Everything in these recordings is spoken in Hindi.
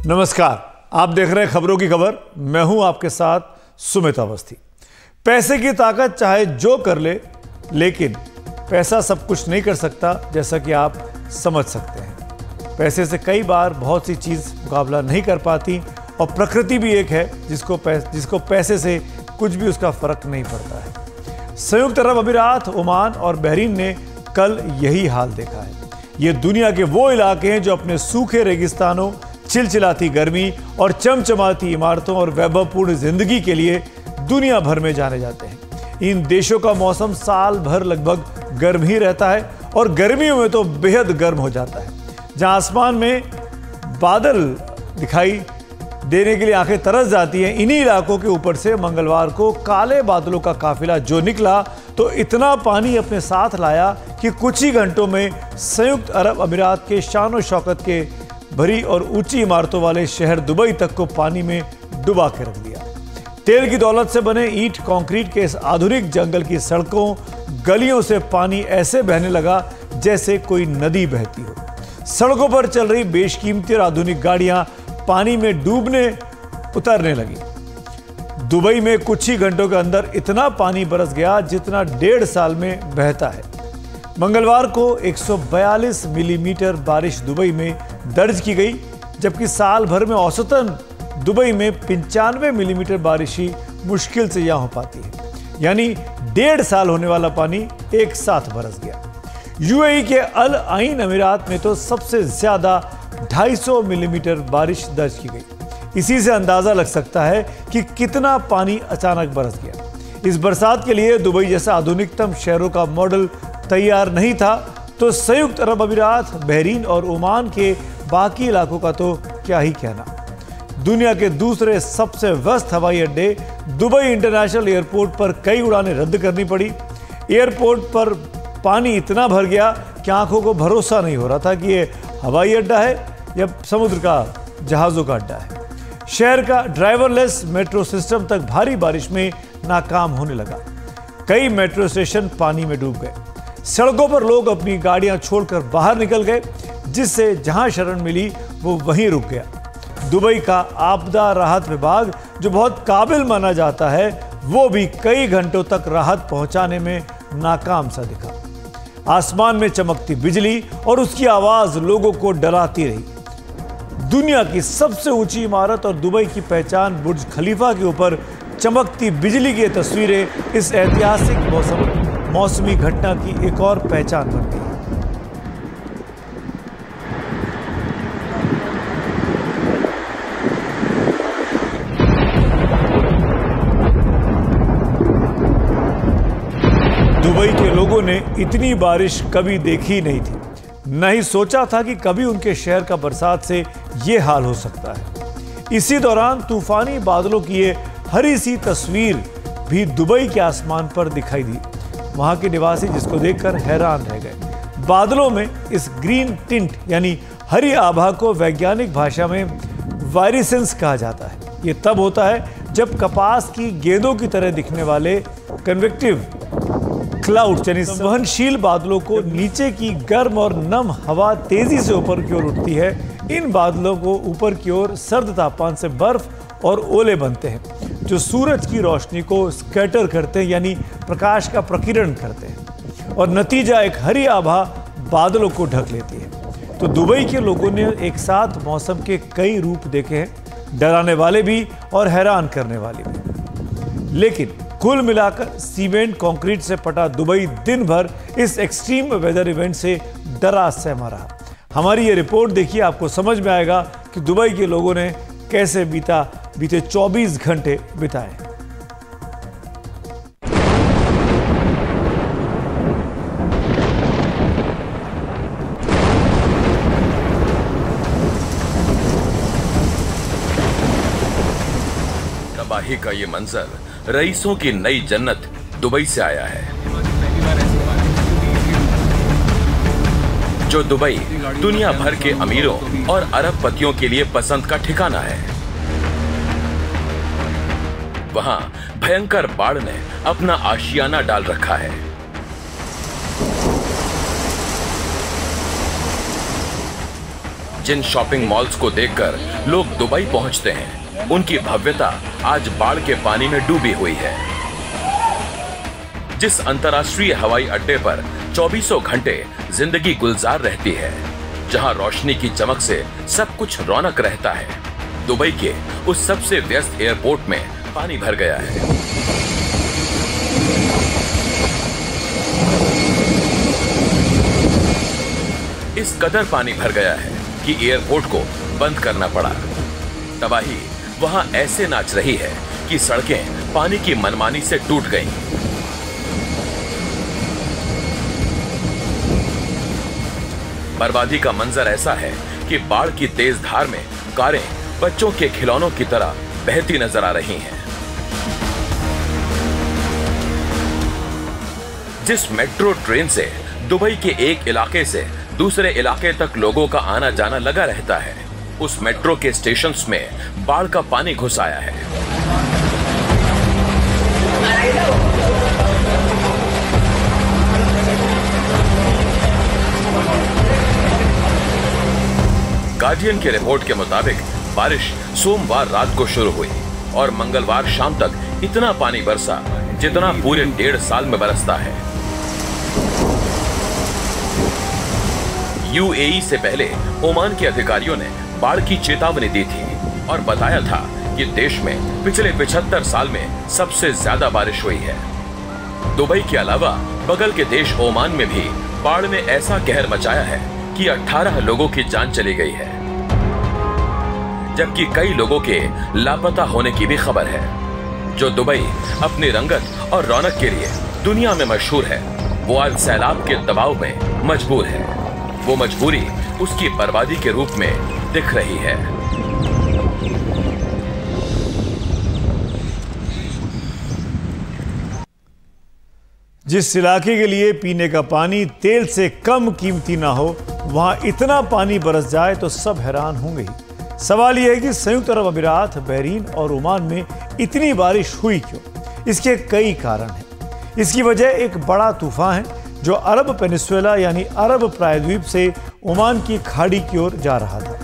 नमस्कार, आप देख रहे हैं खबरों की खबर। मैं हूं आपके साथ सुमित अवस्थी। पैसे की ताकत चाहे जो कर ले, लेकिन पैसा सब कुछ नहीं कर सकता, जैसा कि आप समझ सकते हैं। पैसे से कई बार बहुत सी चीज़ मुकाबला नहीं कर पाती, और प्रकृति भी एक है जिसको पैसे से कुछ भी उसका फर्क नहीं पड़ता है। संयुक्त अरब अमीरात, ओमान और बहरीन ने कल यही हाल देखा है। ये दुनिया के वो इलाके हैं जो अपने सूखे रेगिस्तानों, चिलचिलाती गर्मी और चमचमाती इमारतों और वैभवपूर्ण जिंदगी के लिए दुनिया भर में जाने जाते हैं। इन देशों का मौसम साल भर लगभग गर्म ही रहता है, और गर्मियों में तो बेहद गर्म हो जाता है। जहां आसमान में बादल दिखाई देने के लिए आंखें तरस जाती हैं, इन्हीं इलाकों के ऊपर से मंगलवार को काले बादलों का काफिला जो निकला तो इतना पानी अपने साथ लाया कि कुछ ही घंटों में संयुक्त अरब अमीरात के शान शौकत के भरी और ऊंची इमारतों वाले शहर दुबई तक को पानी में डुबा के रख दिया। तेल की दौलत से बने ईंट कंक्रीट के इस आधुनिक जंगल की सड़कों गलियों से पानी ऐसे बहने लगा जैसे कोई नदी बहती हो। सड़कों पर चल रही बेशकीमती और आधुनिक गाड़ियां पानी में डूबने उतरने लगी। दुबई में कुछ ही घंटों के अंदर इतना पानी बरस गया जितना 1.5 साल में बहता है। मंगलवार को 142 मिलीमीटर बारिश दुबई में दर्ज की गई, जबकि साल भर में औसतन दुबई में 95 मिलीमीटर बारिश ही मुश्किल से यहां हो पाती है। यानी 1.5 साल होने वाला पानी एक साथ बरस गया। यूएई के अल आइन अमीरात में तो सबसे ज्यादा 250 मिलीमीटर बारिश दर्ज की गई। इसी से अंदाजा लग सकता है कि कितना पानी अचानक बरस गया। इस बरसात के लिए दुबई जैसा आधुनिकतम शहरों का मॉडल तैयार नहीं था, तो संयुक्त अरब अमीरात, बहरीन और ओमान के बाकी इलाकों का तो क्या ही कहना। दुनिया के दूसरे सबसे व्यस्त हवाई अड्डे दुबई इंटरनेशनल एयरपोर्ट पर कई उड़ानें रद्द करनी पड़ी। एयरपोर्ट पर पानी इतना भर गया कि आंखों को भरोसा नहीं हो रहा था कि ये हवाई अड्डा है या समुद्र का जहाज़ों का अड्डा है। शहर का ड्राइवरलेस मेट्रो सिस्टम तक भारी बारिश में नाकाम होने लगा। कई मेट्रो स्टेशन पानी में डूब गए। सड़कों पर लोग अपनी गाड़ियां छोड़कर बाहर निकल गए, जिससे जहां शरण मिली वो वहीं रुक गया। दुबई का आपदा राहत विभाग, जो बहुत काबिल माना जाता है, वो भी कई घंटों तक राहत पहुंचाने में नाकाम सा दिखा। आसमान में चमकती बिजली और उसकी आवाज लोगों को डराती रही। दुनिया की सबसे ऊंची इमारत और दुबई की पहचान बुर्ज खलीफा के ऊपर चमकती बिजली की तस्वीरें इस ऐतिहासिक मौसमी घटना की एक और पहचान बन गई। दुबई के लोगों ने इतनी बारिश कभी देखी नहीं थी, न ही सोचा था कि कभी उनके शहर का बरसात से ये हाल हो सकता है। इसी दौरान तूफानी बादलों की ये हरी सी तस्वीर भी दुबई के आसमान पर दिखाई दी। वहां के निवासी जिसको देखकर हैरान रह गए। बादलों में इस ग्रीन टिंट यानी हरी आभा को वैज्ञानिक भाषा में वायरिसेंस कहा जाता है। ये तब होता है जब कपास की गेंदों की तरह दिखने वाले कन्वेक्टिव क्लाउड यानी संवहनशील बादलों को नीचे की गर्म और नम हवा तेजी से ऊपर की ओर उठती है। इन बादलों को ऊपर की ओर सर्द तापमान से बर्फ और ओले बनते हैं, जो सूरज की रोशनी को स्कैटर करते हैं, यानी प्रकाश का प्रकीर्णन करते हैं, और नतीजा एक हरी आभा बादलों को ढक लेती है। तो दुबई के लोगों ने एक साथ मौसम के कई रूप देखे हैं, डराने वाले भी और हैरान करने वाले भी। लेकिन कुल मिलाकर सीमेंट कंक्रीट से पटा दुबई दिन भर इस एक्सट्रीम वेदर इवेंट से डरा सहमा रहा। हमारी ये रिपोर्ट देखिए, आपको समझ में आएगा कि दुबई के लोगों ने कैसे बीते 24 घंटे बिताए। तबाही का ये मंजर रईसों की नई जन्नत दुबई से आया है, जो दुबई दुनिया भर के अमीरों और अरबपतियों के लिए पसंद का ठिकाना है। वहां भयंकर बाढ़ ने अपना आशियाना डाल रखा है। जिन शॉपिंग मॉल्स को देखकर लोग दुबई पहुंचते हैं, उनकी भव्यता आज बाढ़ के पानी में डूबी हुई है। जिस अंतर्राष्ट्रीय हवाई अड्डे पर 24 घंटे जिंदगी गुलजार रहती है, जहां रोशनी की चमक से सब कुछ रौनक रहता है, दुबई के उस सबसे व्यस्त एयरपोर्ट में पानी भर गया है। इस कदर पानी भर गया है कि एयरपोर्ट को बंद करना पड़ा। तबाही वहां ऐसे नाच रही है कि सड़कें पानी की मनमानी से टूट गईं। बर्बादी का मंजर ऐसा है कि बाढ़ की तेज धार में कारें बच्चों के खिलौनों की तरह बहती नजर आ रही हैं। जिस मेट्रो ट्रेन से दुबई के एक इलाके से दूसरे इलाके तक लोगों का आना जाना लगा रहता है, उस मेट्रो के स्टेशंस में बाढ़ का पानी घुस आया है। गार्डियन की रिपोर्ट के मुताबिक बारिश सोमवार रात को शुरू हुई और मंगलवार शाम तक इतना पानी बरसा जितना पूरे 1.5 साल में बरसता है। यूएई से पहले ओमान के अधिकारियों ने बाढ़ की चेतावनी दी थी और बताया था कि देश में पिछले 75 साल में सबसे ज्यादा बारिश हुई है। दुबई के अलावा बगल के देश ओमान में भी बाढ़ ने ऐसा कहर मचाया है कि 18 लोगों की जान चली गई है, जबकि कई लोगों के लापता होने की भी खबर है। जो दुबई अपनी रंगत और रौनक के लिए दुनिया में मशहूर है, वो आज सैलाब के दबाव में मजबूर है। वो मजबूरी उसकी बर्बादी के रूप में दिख रही है। जिस इलाके के लिए पीने का पानी तेल से कम कीमती ना हो, वहां इतना पानी बरस जाए तो सब हैरान होंगे ही। सवाल यह है कि संयुक्त अरब अमीरात, बहरीन और ओमान में इतनी बारिश हुई क्यों? इसके कई कारण हैं। इसकी वजह एक बड़ा तूफान है जो अरब पेनिसुला यानी अरब प्रायद्वीप से ओमान की खाड़ी की ओर जा रहा था।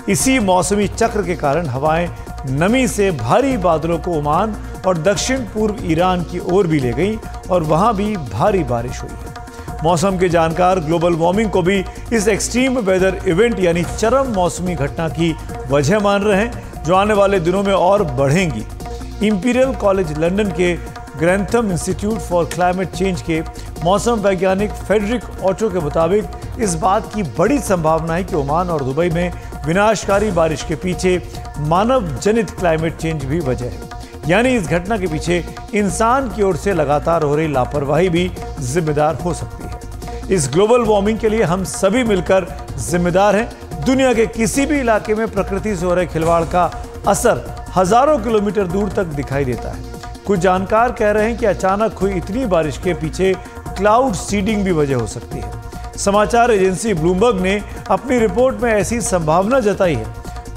इसी मौसमी चक्र के कारण हवाएं नमी से भारी बादलों को ओमान और दक्षिण पूर्व ईरान की ओर भी ले गईं और वहां भी भारी बारिश हुई है। मौसम के जानकार ग्लोबल वार्मिंग को भी इस एक्सट्रीम वेदर इवेंट यानी चरम मौसमी घटना की वजह मान रहे हैं, जो आने वाले दिनों में और बढ़ेंगी। इंपीरियल कॉलेज लंदन के ग्रैंथम इंस्टीट्यूट फॉर क्लाइमेट चेंज के मौसम वैज्ञानिक फेडरिक ऑटो के मुताबिक इस बात की बड़ी संभावना है कि ओमान और दुबई में विनाशकारी बारिश के पीछे मानव जनित क्लाइमेट चेंज भी वजह है, यानी इस घटना के पीछे इंसान की ओर से लगातार हो रही लापरवाही भी जिम्मेदार हो सकती है। इस ग्लोबल वार्मिंग के लिए हम सभी मिलकर जिम्मेदार हैं। दुनिया के किसी भी इलाके में प्रकृति से हो रहे खिलवाड़ का असर हजारों किलोमीटर दूर तक दिखाई देता है। कुछ जानकार कह रहे हैं कि अचानक हुई इतनी बारिश के पीछे क्लाउड सीडिंग भी वजह हो सकती है। समाचार एजेंसी ब्लूमबर्ग ने अपनी रिपोर्ट में ऐसी संभावना जताई है।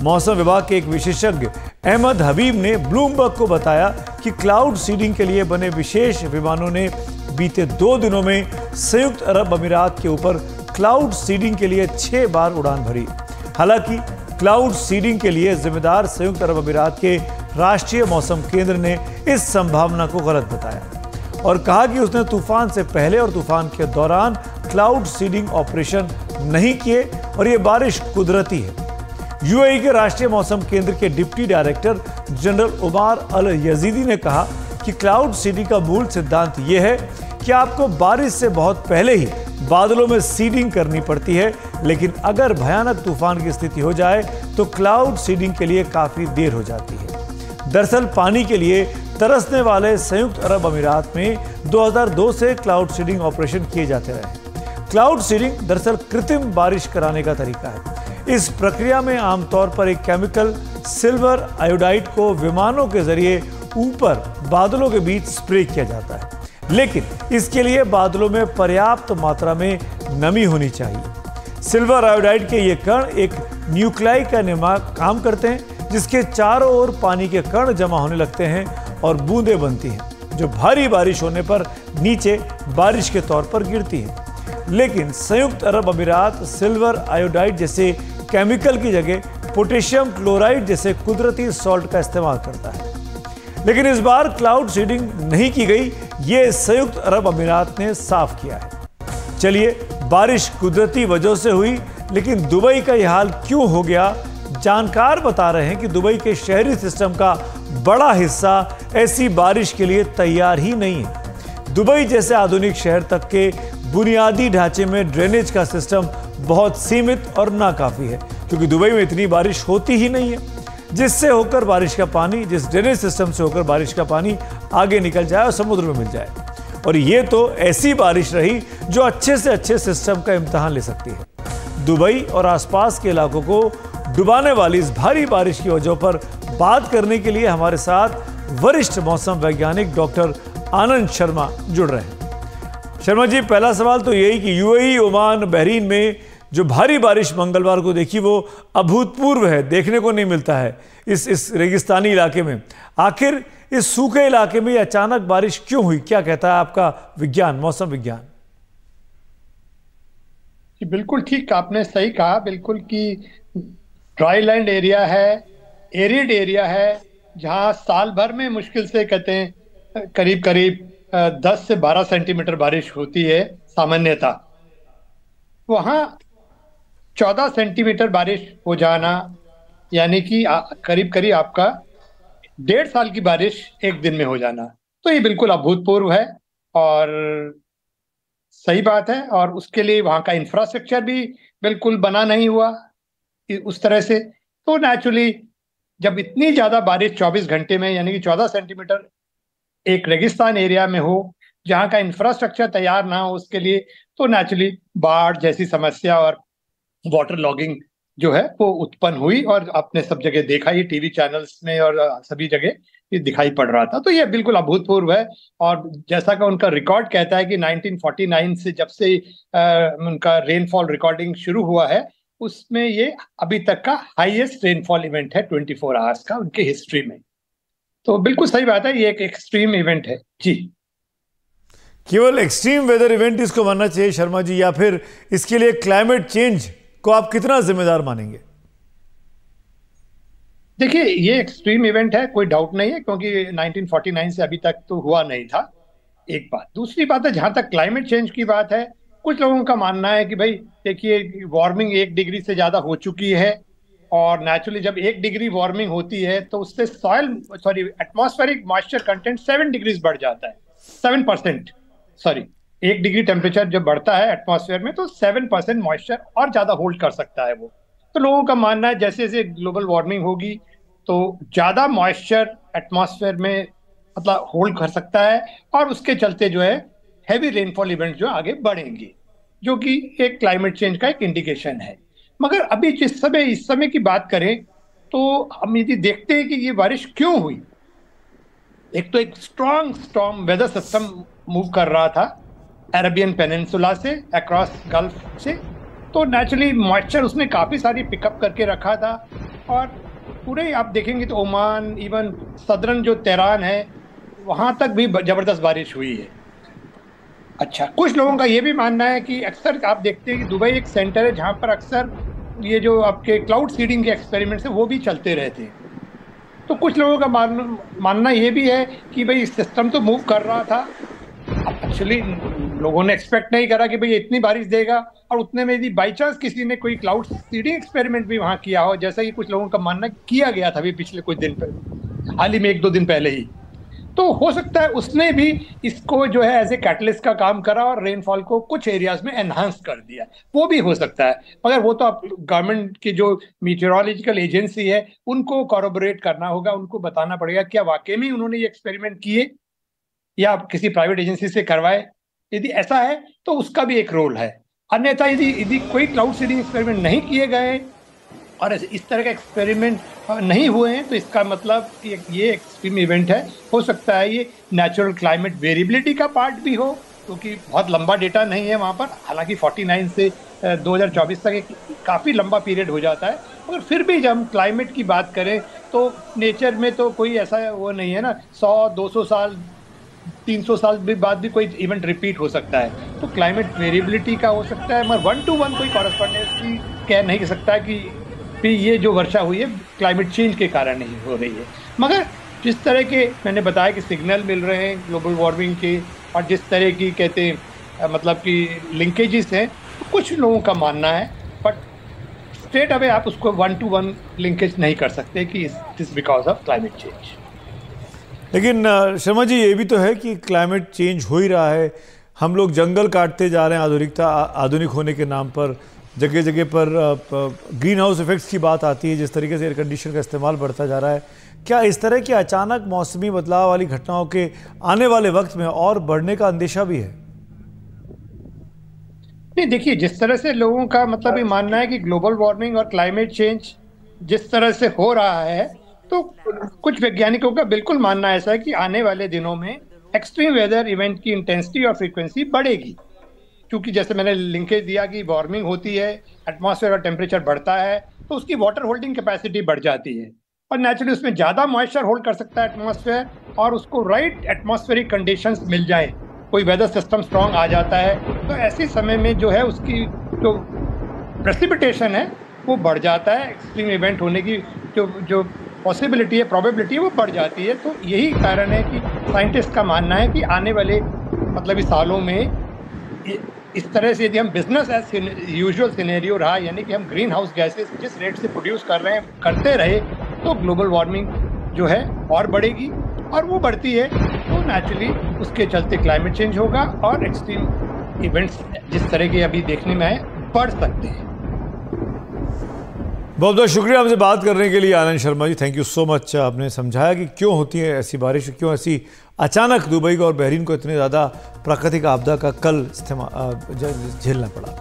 मौसम विभाग के एक विशेषज्ञ अहमद हबीब ने ब्लूमबर्ग को बताया कि क्लाउड सीडिंग के लिए बने विशेष विमानों ने बीते 2 दिनों में संयुक्त अरब अमीरात के ऊपर क्लाउड सीडिंग के लिए 6 बार उड़ान भरी। हालांकि क्लाउड सीडिंग के लिए जिम्मेदार संयुक्त अरब अमीरात के राष्ट्रीय मौसम केंद्र ने इस संभावना को गलत बताया और कहा कि उसने तूफान से पहले और तूफान के दौरान क्लाउड सीडिंग ऑपरेशन नहीं किए और ये बारिश कुदरती है। यूएई के राष्ट्रीय मौसम केंद्र के डिप्टी डायरेक्टर जनरल उमार अल यजीदी ने कहा कि क्लाउड सीडिंग का मूल सिद्धांत यह है कि आपको बारिश से बहुत पहले ही बादलों में सीडिंग करनी पड़ती है, लेकिन अगर भयानक तूफान की स्थिति हो जाए तो क्लाउड सीडिंग के लिए काफी देर हो जाती है। दरअसल पानी के लिए तरसने वाले संयुक्त अरब अमीरात में 2002 से क्लाउड सीडिंग ऑपरेशन किए जाते रहे। क्लाउड सीडिंग दरअसल कृत्रिम बारिश कराने का तरीका है। इस प्रक्रिया में आमतौर पर एक केमिकल सिल्वर आयोडाइड को विमानों के जरिए ऊपर बादलों के बीच स्प्रे किया जाता है, लेकिन इसके लिए बादलों में पर्याप्त मात्रा में नमी होनी चाहिए। सिल्वर आयोडाइड के ये कण एक न्यूक्लाई का काम करते हैं, जिसके चारों ओर पानी के कण जमा होने लगते हैं और बूंदें बनती हैं, जो भारी बारिश होने पर नीचे बारिश के तौर पर गिरती हैं। लेकिन संयुक्त अरब अमीरात सिल्वर आयोडाइड जैसे केमिकल की जगह पोटेशियम क्लोराइड जैसे कुदरती सॉल्ट का इस्तेमाल करता है। लेकिन इस बार क्लाउड सीडिंग नहीं की गई, ये संयुक्त अरब अमीरात ने साफ किया है। चलिए, बारिश कुदरती वजह से हुई, लेकिन दुबई का यह हाल क्यों हो गया? जानकार बता रहे हैं कि दुबई के शहरी सिस्टम का बड़ा हिस्सा ऐसी बारिश के लिए तैयार ही नहीं है। दुबई जैसे आधुनिक शहर तक के बुनियादी ढांचे में ड्रेनेज का सिस्टम बहुत सीमित और नाकाफी है, क्योंकि दुबई में इतनी बारिश होती ही नहीं है जिससे होकर बारिश का पानी, जिस ड्रेनेज सिस्टम से होकर बारिश का पानी आगे निकल जाए और समुद्र में मिल जाए। और ये तो ऐसी बारिश रही जो अच्छे से अच्छे सिस्टम का इम्तिहान ले सकती है। दुबई और आसपास के इलाकों को डुबाने वाली इस भारी बारिश की वजह पर बात करने के लिए हमारे साथ वरिष्ठ मौसम वैज्ञानिक डॉक्टर आनंद शर्मा जुड़ रहे हैं। शर्मा जी, पहला सवाल तो यही कि यूएई, ओमान, बहरीन में जो भारी बारिश मंगलवार को देखी वो अभूतपूर्व है, देखने को नहीं मिलता है इस रेगिस्तानी इलाके में। आखिर इस सूखे इलाके में अचानक बारिश क्यों हुई? क्या कहता है आपका विज्ञान, मौसम विज्ञान? बिल्कुल ठीक, आपने सही कहा। बिल्कुल कि ड्राई लैंड एरिया है, एरिड एरिया है, जहां साल भर में मुश्किल से कहते हैं करीब करीब 10 से 12 सेंटीमीटर बारिश होती है सामान्यतः। वहां 14 सेंटीमीटर बारिश हो जाना, यानी कि करीब करीब आपका 1.5 साल की बारिश एक दिन में हो जाना, तो ये बिल्कुल अभूतपूर्व है और सही बात है। और उसके लिए वहाँ का इंफ्रास्ट्रक्चर भी बिल्कुल बना नहीं हुआ उस तरह से। तो नेचुरली जब इतनी ज़्यादा बारिश 24 घंटे में, यानी कि 14 सेंटीमीटर एक रेगिस्तान एरिया में हो, जहाँ का इंफ्रास्ट्रक्चर तैयार ना हो उसके लिए, तो नेचुरली बाढ़ जैसी समस्या और वाटर लॉगिंग जो है वो उत्पन्न हुई। और आपने सब जगह देखा, ये टीवी चैनल्स में और सभी जगह ये दिखाई पड़ रहा था। तो ये बिल्कुल अभूतपूर्व है। और जैसा कि उनका रिकॉर्ड कहता है कि 1949 से जब से उनका रेनफॉल रिकॉर्डिंग शुरू हुआ है, उसमें ये अभी तक का हाईएस्ट रेनफॉल इवेंट है 24 आवर्स का उनके हिस्ट्री में। तो बिल्कुल सही बात है, ये एक एक्सट्रीम इवेंट है जी। केवल एक्सट्रीम वेदर इवेंट इसको मानना चाहिए शर्मा जी, या फिर इसके लिए क्लाइमेट चेंज को आप कितना जिम्मेदार मानेंगे? देखिए, ये एक्सट्रीम इवेंट है, कोई डाउट नहीं है, क्योंकि 1949 से अभी तक तो हुआ नहीं था, एक बात। दूसरी बात है, जहां तक क्लाइमेट चेंज की बात है, कुछ लोगों का मानना है कि भाई देखिए, वार्मिंग 1 डिग्री से ज्यादा हो चुकी है, और नेचुरली जब 1 डिग्री वार्मिंग होती है तो उससे एटमॉस्फेरिक मॉइस्चर कंटेंट 7 डिग्रीज बढ़ जाता है, 7%। 1 डिग्री टेम्परेचर जब बढ़ता है एटमॉस्फेयर में तो 7% मॉइस्चर और ज्यादा होल्ड कर सकता है वो। तो लोगों का मानना है जैसे जैसे ग्लोबल वार्मिंग होगी तो ज्यादा मॉइस्चर एटमॉस्फेयर में मतलब होल्ड कर सकता है, और उसके चलते जो है हैवी रेनफॉल इवेंट जो आगे बढ़ेंगे, जो कि एक क्लाइमेट चेंज का एक इंडिकेशन है। मगर अभी इस समय की बात करें तो हम यदि देखते हैं कि ये बारिश क्यों हुई, एक तो एक strong storm weather system move कर रहा था अरेबियन पेनिनसुला से अक्रॉस गल्फ से, तो नेचुरली मॉइस्चर उसने काफ़ी सारी पिकअप करके रखा था। और पूरे आप देखेंगे तो ओमान, इवन सदरन जो तेहरान है, वहाँ तक भी ज़बरदस्त बारिश हुई है। अच्छा, कुछ लोगों का ये भी मानना है कि अक्सर आप देखते हैं कि दुबई एक सेंटर है जहाँ पर अक्सर ये जो आपके क्लाउड सीडिंग के एक्सपेरिमेंट्स हैं वो भी चलते रहते हैं। तो कुछ लोगों का मानना ये भी है कि भाई सिस्टम तो मूव कर रहा था, एक्चुअली लोगों ने एक्सपेक्ट नहीं करा कि भाई इतनी बारिश देगा, और उतने में यदि बाई चांस किसी ने कोई क्लाउड सीडिंग एक्सपेरिमेंट भी वहाँ किया हो, जैसा कि कुछ लोगों का मानना किया गया था अभी पिछले कुछ दिन पहले, हाल ही में 1-2 दिन पहले ही, तो हो सकता है उसने भी इसको जो है एज ए कैटलिस्ट का काम करा और रेनफॉल को कुछ एरियाज में एनहांस कर दिया, वो भी हो सकता है। मगर वो तो आप गवर्नमेंट की जो मीटेरोलॉजिकल एजेंसी है उनको कॉरोबोरेट करना होगा, उनको बताना पड़ेगा क्या वाकई में उन्होंने ये एक्सपेरिमेंट किए या किसी प्राइवेट एजेंसी से करवाए। यदि ऐसा है तो उसका भी एक रोल है। अन्यथा यदि कोई क्लाउड सीडिंग एक्सपेरिमेंट नहीं किए गए और इस तरह के एक्सपेरिमेंट नहीं हुए हैं, तो इसका मतलब ये एक्सट्रीम इवेंट है। हो सकता है ये नेचुरल क्लाइमेट वेरिएबिलिटी का पार्ट भी हो, क्योंकि बहुत लंबा डेटा नहीं है वहाँ पर, हालांकि 49 से 2024 तक एक काफ़ी लंबा पीरियड हो जाता है। मगर फिर भी जब हम क्लाइमेट की बात करें तो नेचर में तो कोई ऐसा वो नहीं है ना, 100-200 साल 300 साल बाद भी कोई इवेंट रिपीट हो सकता है। तो क्लाइमेट वेरिएबिलिटी का हो सकता है, मगर 1-to-1 कोई कॉरेस्पॉन्डेंस की कह नहीं सकता कि ये जो वर्षा हुई है क्लाइमेट चेंज के कारण नहीं हो रही है। मगर जिस तरह के मैंने बताया कि सिग्नल मिल रहे हैं ग्लोबल वार्मिंग के, और जिस तरह की कहते हैं मतलब कि लिंकेजेस हैं, तो कुछ लोगों का मानना है, बट स्ट्रेट अवे आप उसको 1-to-1 लिंकेज नहीं कर सकते कि it is because of climate change. लेकिन शर्मा जी, ये भी तो है कि क्लाइमेट चेंज हो ही रहा है। हम लोग जंगल काटते जा रहे हैं आधुनिक होने के नाम पर। जगह जगह पर ग्रीन हाउस इफेक्ट्स की बात आती है, जिस तरीके से एयर कंडीशनर का इस्तेमाल बढ़ता जा रहा है। क्या इस तरह की अचानक मौसमी बदलाव वाली घटनाओं के आने वाले वक्त में और बढ़ने का अंदेशा भी है? नहीं, देखिए, जिस तरह से लोगों का मतलब ये मानना है कि ग्लोबल वार्मिंग और क्लाइमेट चेंज जिस तरह से हो रहा है, तो कुछ वैज्ञानिकों का बिल्कुल मानना ऐसा है कि आने वाले दिनों में एक्सट्रीम वेदर इवेंट की इंटेंसिटी और फ्रीक्वेंसी बढ़ेगी। क्योंकि जैसे मैंने लिंकेज दिया कि वार्मिंग होती है, एटमॉस्फेयर का टेम्परेचर बढ़ता है, तो उसकी वाटर होल्डिंग कैपेसिटी बढ़ जाती है, और नेचुरली उसमें ज़्यादा मॉइस्चर होल्ड कर सकता है एटमॉस्फेयर, और उसको राइट एटमॉस्फेरिक कंडीशंस मिल जाए, कोई वेदर सिस्टम स्ट्रांग आ जाता है, तो ऐसे समय में जो है उसकी जो प्रेसिपिटेशन है वो बढ़ जाता है। एक्सट्रीम इवेंट होने की जो पॉसिबिलिटी है, प्रोबेबिलिटी है, वो बढ़ जाती है। तो यही कारण है कि साइंटिस्ट का मानना है कि आने वाले मतलब इस सालों में इस तरह से यदि हम बिजनेस एज यूजुअल सिनेरियो रहा, यानी कि हम ग्रीन हाउस गैसेस जिस रेट से प्रोड्यूस कर रहे हैं करते रहे, तो ग्लोबल वार्मिंग जो है और बढ़ेगी, और वो बढ़ती है तो नेचुरली उसके चलते क्लाइमेट चेंज होगा और एक्सट्रीम इवेंट्स जिस तरह के अभी देखने में आए बढ़ सकते हैं। बहुत बहुत शुक्रिया हमसे बात करने के लिए Anand Sharma ji, thank you so much. आपने समझाया कि क्यों होती है ऐसी बारिश, क्यों ऐसी अचानक दुबई को और बहरीन को इतनी ज़्यादा प्राकृतिक आपदा का कल झेलना पड़ा।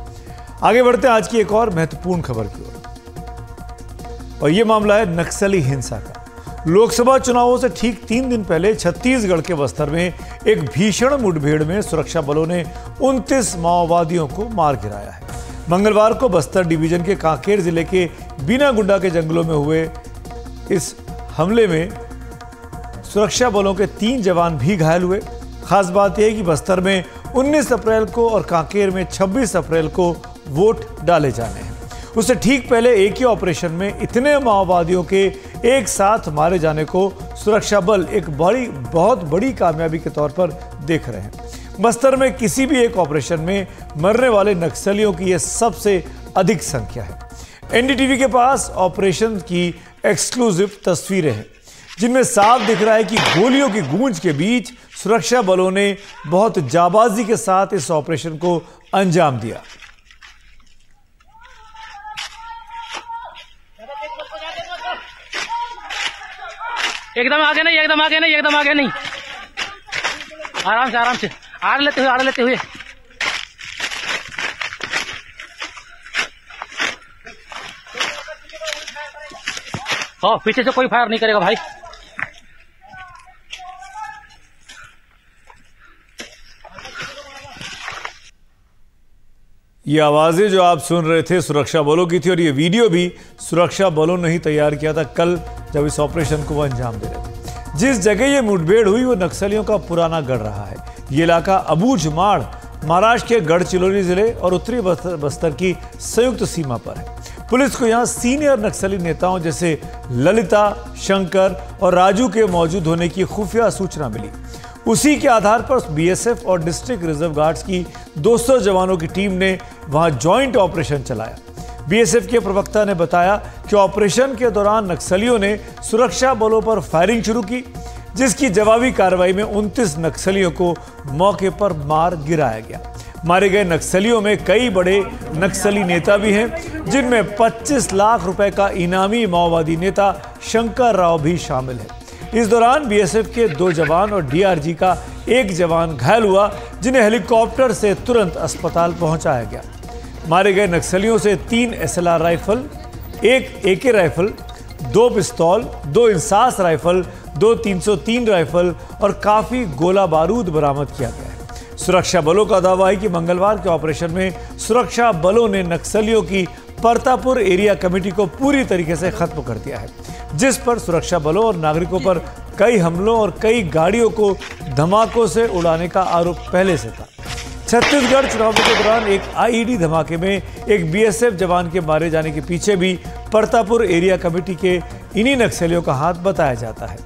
आगे बढ़ते हैं आज की एक और महत्वपूर्ण खबर की ओर, और ये मामला है नक्सली हिंसा का। लोकसभा चुनावों से ठीक 3 दिन पहले छत्तीसगढ़ के बस्तर में एक भीषण मुठभेड़ में सुरक्षा बलों ने 29 माओवादियों को मार गिराया है। मंगलवार को बस्तर डिवीजन के कांकेर जिले के बीनागुंडा के जंगलों में हुए इस हमले में सुरक्षा बलों के 3 जवान भी घायल हुए। खास बात यह है कि बस्तर में 19 अप्रैल को और कांकेर में 26 अप्रैल को वोट डाले जाने हैं। उससे ठीक पहले एक ही ऑपरेशन में इतने माओवादियों के एक साथ मारे जाने को सुरक्षा बल एक बहुत बड़ी कामयाबी के तौर पर देख रहे हैं। बस्तर में किसी भी एक ऑपरेशन में मरने वाले नक्सलियों की यह सबसे अधिक संख्या है। एनडीटीवी के पास ऑपरेशन की एक्सक्लूसिव तस्वीरें हैं, जिनमें साफ दिख रहा है कि गोलियों की गूंज के बीच सुरक्षा बलों ने बहुत जाबाजी के साथ इस ऑपरेशन को अंजाम दिया। एकदम आगे नहीं, एकदम आगे नहीं, एकदम आगे नहीं, आराम से आड़ लेते हुए पीछे से कोई फायर नहीं करेगा भाई। ये आवाजें जो आप सुन रहे थे सुरक्षा बलों की थी, और ये वीडियो भी सुरक्षा बलों ने ही तैयार किया था कल जब इस ऑपरेशन को वो अंजाम दे रहे थे। जिस जगह ये मुठभेड़ हुई वो नक्सलियों का पुराना गढ़ रहा है। ये इलाका अबूझमाड़ महाराष्ट्र के गढ़चिरौली जिले और उत्तरी बस्तर की संयुक्त सीमा पर है। पुलिस को यहाँ सीनियर नक्सली नेताओं जैसे ललिता, शंकर और राजू के मौजूद होने की खुफिया सूचना मिली। उसी के आधार पर बीएसएफ और डिस्ट्रिक्ट रिजर्व गार्ड्स की 200 जवानों की टीम ने वहां जॉइंट ऑपरेशन चलाया। बीएसएफ के प्रवक्ता ने बताया कि ऑपरेशन के दौरान नक्सलियों ने सुरक्षा बलों पर फायरिंग शुरू की, जिसकी जवाबी कार्रवाई में 29 नक्सलियों को मौके पर मार गिराया गया। मारे गए नक्सलियों में कई बड़े नक्सली नेता भी हैं, जिनमें 25 लाख रुपए का इनामी माओवादी नेता शंकर राव भी शामिल है। इस दौरान बीएसएफ के 2 जवान और डीआरजी का 1 जवान घायल हुआ, जिन्हें हेलीकॉप्टर से तुरंत अस्पताल पहुंचाया गया। मारे गए नक्सलियों से 3 एसएलआर राइफल, 1 एके राइफल, 2 पिस्तौल, 2 इंसास राइफल, 2 303 राइफल और काफी गोला बारूद बरामद किया गया है। सुरक्षा बलों का दावा है कि मंगलवार के ऑपरेशन में सुरक्षा बलों ने नक्सलियों की परतापुर एरिया कमेटी को पूरी तरीके से खत्म कर दिया है, जिस पर सुरक्षा बलों और नागरिकों पर कई हमलों और कई गाड़ियों को धमाकों से उड़ाने का आरोप पहले से था। छत्तीसगढ़ चुनावों के दौरान एक आईईडी धमाके में एक बीएसएफ जवान के मारे जाने के पीछे भी परतापुर एरिया कमेटी के इन्हीं नक्सलियों का हाथ बताया जाता है।